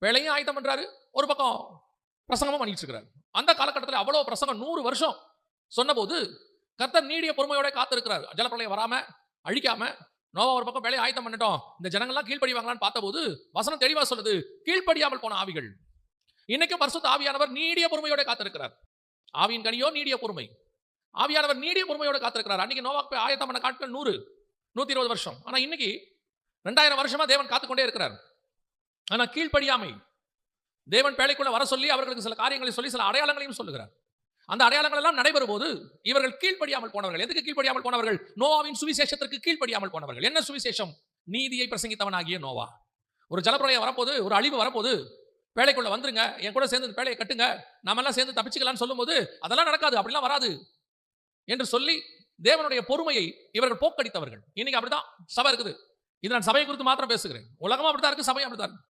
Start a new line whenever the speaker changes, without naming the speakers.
வேலையும் ஆயத்தம் பண்றாரு, ஒரு பக்கம் பிரசங்கமும் பண்ணிட்டு இருக்கிறார். அந்த காலகட்டத்தில் அவ்வளவு பிரசங்கம் 100 வருஷம் சொன்னபோது கர்த்தர் நீடிய பொறுமையோட காத்திருக்கிறார். ஜலப்பிரளயம் வராம அழிக்காம நோவா ஒரு பக்கம் வேலையை ஆயத்தம் பண்ணட்டும், இந்த ஜனங்கள்லாம் கீழ்ப்படிவாங்களான்னு பார்த்தபோது வசனம் தெளிவா சொல்லுது, கீழ்ப்படியாமல் போன ஆவிகள். இன்னைக்கும் பரிசுத்த ஆவியானவர் நீடிய பொறுமையோட காத்திருக்கிறார். ஆவியின் கனியோ நீடிய பொறுமை. ஆவியானவர் நீடிய பொறுமையோட காத்திருக்கிறார். அன்னைக்கு நோவாக்கு போய் ஆயத்தம் பண்ண நாட்கள் 100 120 வருஷம். ஆனா இன்னைக்கு 2000 வருஷமா தேவன் காத்துக்கொண்டே இருக்கிறார். ஆனா கீழ்ப்படியாமை, தேவன் பேழைக்குள்ள வர சொல்லி அவர்களுக்கு சில காரியங்களை சொல்லி சில அடையாளங்களையும் சொல்லுகிறார். அந்த அடையாளங்கள் எல்லாம் நடைபெறும் போது இவர்கள் கீழ்ப்படியாமல் போனவர்கள். எதுக்கு கீழ்ப்படியாமல் போனவர்கள்? நோவாவின் சுவிசேஷத்திற்கு கீழ்ப்படியாமல் போனவர்கள். என்ன சுவிசேஷம்? நீதியை பிரசங்கித்தவனாகிய நோவா. ஒரு ஜலப்பிரளயம் வரப்போது, ஒரு அழிவு வரப்போது, பேழைக்குள்ள வந்துருங்க, என் கூட சேர்ந்து பேழையை கட்டுங்க, நாம எல்லாம் சேர்ந்து தப்பிச்சுக்கலாம்னு சொல்லும்போது அதெல்லாம் நடக்காது, அப்படிலாம் வராது என்று சொல்லி தேவனுடைய பொறுமையை இவர்கள் போக்கடித்தவர்கள். இன்னைக்கு அப்படிதான் சபை இருக்குது. இது நான் சபையை குறித்து மாத்திரம் பேசுகிறேன். உலகம் அப்படித்தான் இருக்கு, சபை அப்படித்தான் இருக்கு.